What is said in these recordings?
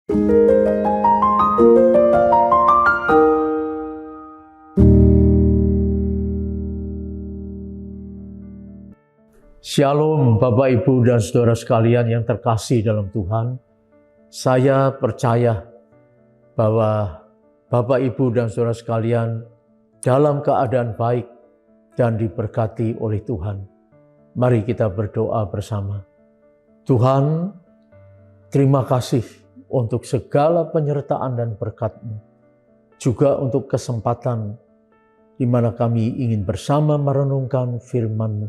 Shalom Bapak Ibu dan Saudara sekalian yang terkasih dalam Tuhan. Saya percaya bahwa Bapak Ibu dan Saudara sekalian dalam keadaan baik dan diberkati oleh Tuhan. Mari kita berdoa bersama. Tuhan, terima kasih untuk segala penyertaan dan berkat-Mu. Juga untuk kesempatan di mana kami ingin bersama merenungkan firman-Mu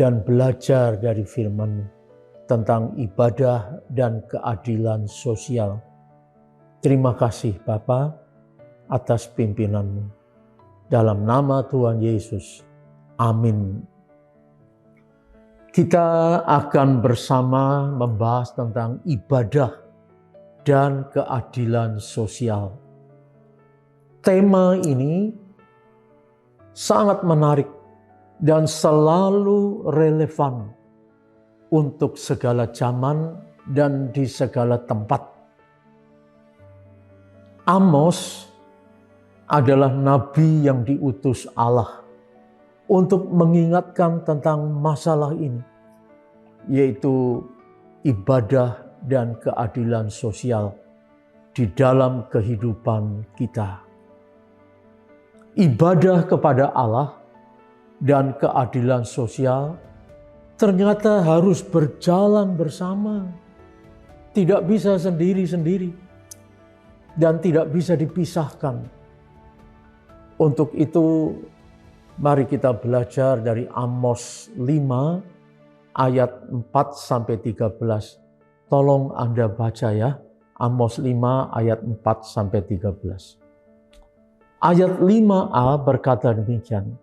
dan belajar dari firman-Mu tentang ibadah dan keadilan sosial. Terima kasih Bapa atas pimpinan-Mu. Dalam nama Tuhan Yesus. Amin. Kita akan bersama membahas tentang ibadah dan keadilan sosial. Tema ini sangat menarik dan selalu relevan untuk segala zaman dan di segala tempat. Amos adalah nabi yang diutus Allah untuk mengingatkan tentang masalah ini, yaitu ibadah dan keadilan sosial di dalam kehidupan kita. Ibadah kepada Allah dan keadilan sosial ternyata harus berjalan bersama. Tidak bisa sendiri-sendiri dan tidak bisa dipisahkan. Untuk itu, mari kita belajar dari Amos 5 ayat 4-13. Tolong Anda baca ya, Amos 5 ayat 4-13. Ayat 5a berkata demikian.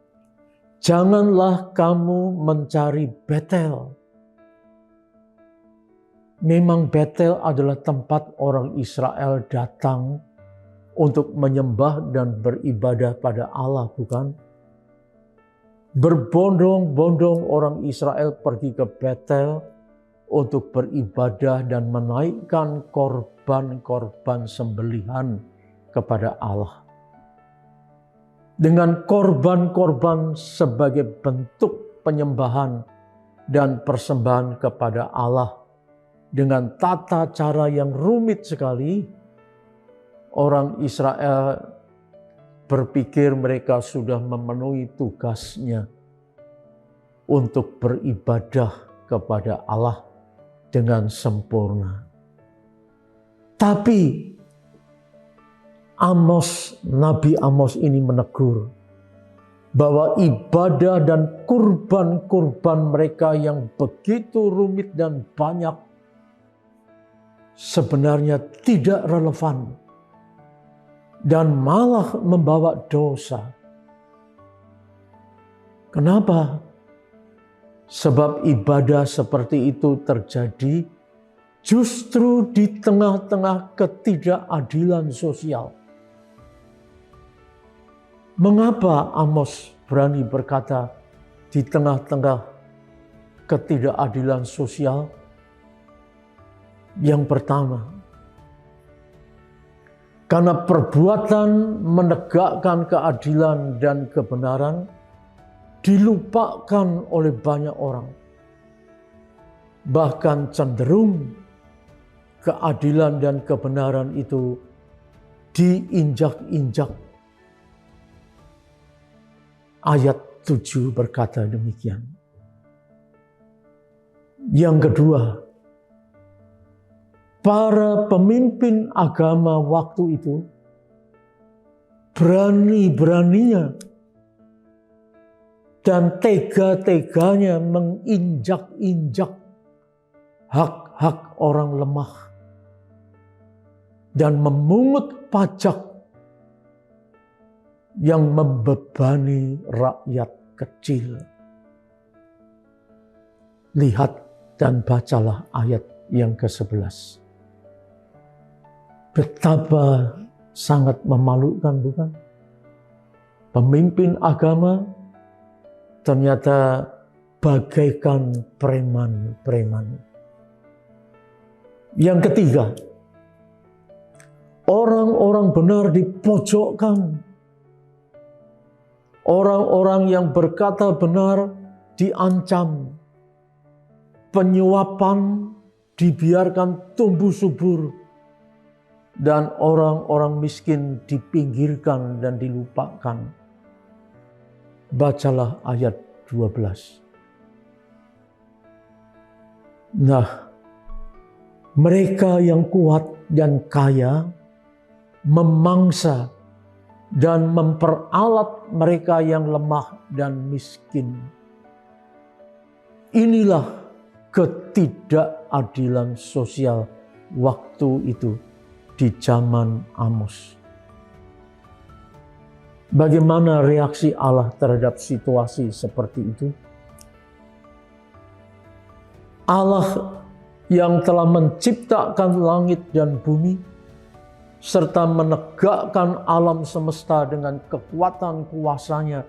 Janganlah kamu mencari Betel. Memang Betel adalah tempat orang Israel datang untuk menyembah dan beribadah pada Allah, bukan? Berbondong-bondong orang Israel pergi ke Betel untuk beribadah dan menaikkan korban-korban sembelihan kepada Allah. Dengan korban-korban sebagai bentuk penyembahan dan persembahan kepada Allah. Dengan tata cara yang rumit sekali, orang Israel berpikir mereka sudah memenuhi tugasnya untuk beribadah kepada Allah dengan sempurna. Tapi Nabi Amos ini menegur bahwa ibadah dan kurban-kurban mereka yang begitu rumit dan banyak sebenarnya tidak relevan dan malah membawa dosa. Kenapa? Sebab ibadah seperti itu terjadi justru di tengah-tengah ketidakadilan sosial. Mengapa Amos berani berkata di tengah-tengah ketidakadilan sosial? Yang pertama, karena perbuatan menegakkan keadilan dan kebenaran dilupakan oleh banyak orang. Bahkan cenderung keadilan dan kebenaran itu diinjak-injak. Ayat 7 berkata demikian. Yang kedua, para pemimpin agama waktu itu berani-beraninya dan tega-teganya menginjak-injak hak-hak orang lemah dan memungut pajak yang membebani rakyat kecil. Lihat dan bacalah ayat yang ke-11. Betapa sangat memalukan, bukan? Pemimpin agama ternyata bagaikan preman-preman. Yang ketiga, Orang-orang benar dipojokkan. Orang-orang yang berkata benar diancam. Penyuapan dibiarkan tumbuh subur. Dan orang-orang miskin dipinggirkan dan dilupakan. Bacalah ayat 12. Nah, mereka yang kuat dan kaya memangsa dan memperalat mereka yang lemah dan miskin. Inilah ketidakadilan sosial waktu itu di zaman Amos. Bagaimana reaksi Allah terhadap situasi seperti itu? Allah yang telah menciptakan langit dan bumi, serta menegakkan alam semesta dengan kekuatan kuasanya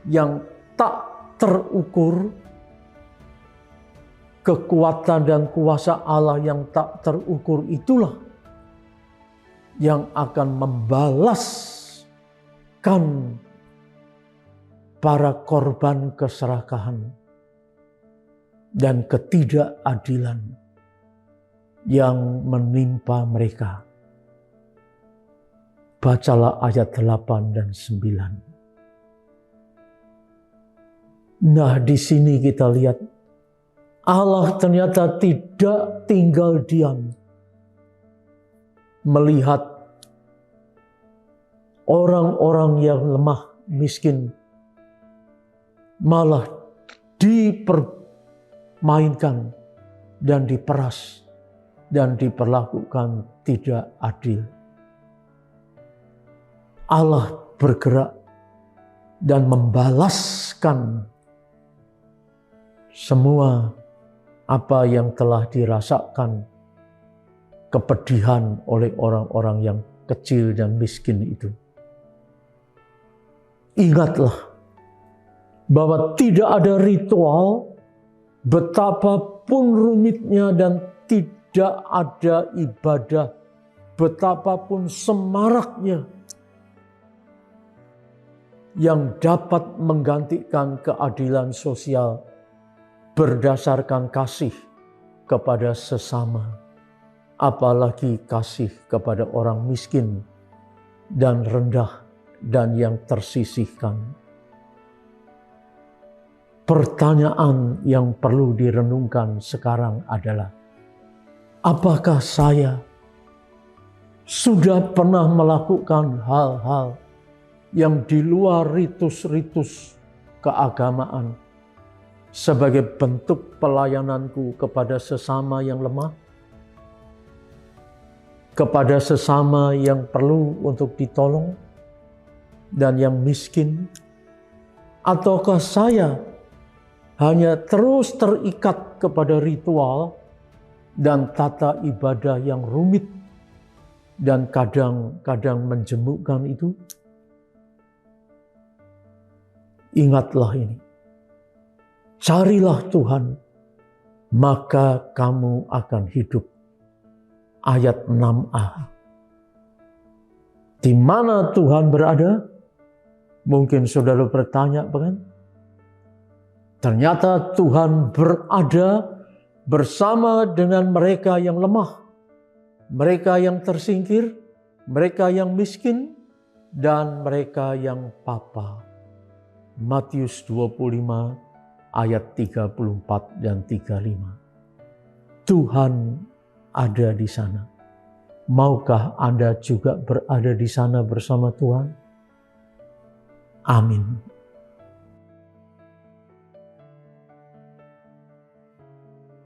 yang tak terukur, kekuatan dan kuasa Allah yang tak terukur itulah yang akan membalaskan para korban keserakahan dan ketidakadilan yang menimpa mereka. Bacalah ayat 8 dan 9. Nah, di sini kita lihat Allah ternyata tidak tinggal diam melihat orang-orang yang lemah, miskin, malah dipermainkan dan diperas dan diperlakukan tidak adil. Allah bergerak dan membalaskan semua apa yang telah dirasakan kepedihan oleh orang-orang yang kecil dan miskin itu. Ingatlah bahwa tidak ada ritual, betapapun rumitnya, dan tidak ada ibadah, betapapun semaraknya, yang dapat menggantikan keadilan sosial berdasarkan kasih kepada sesama, apalagi kasih kepada orang miskin dan rendah dan yang tersisihkan. Pertanyaan yang perlu direnungkan sekarang adalah, apakah saya sudah pernah melakukan hal-hal yang di luar ritus-ritus keagamaan sebagai bentuk pelayananku kepada sesama yang lemah, kepada sesama yang perlu untuk ditolong, dan yang miskin? Ataukah saya hanya terus terikat kepada ritual dan tata ibadah yang rumit dan kadang-kadang menjemukkan itu? Ingatlah ini. Carilah Tuhan, maka kamu akan hidup. Ayat 6a. Di mana Tuhan berada? Mungkin saudara bertanya, bukan? Ternyata Tuhan berada bersama dengan mereka yang lemah, mereka yang tersingkir, mereka yang miskin, dan mereka yang papa. Matius 25 ayat 34 dan 35. Tuhan ada di sana. Maukah Anda juga berada di sana bersama Tuhan? Amin.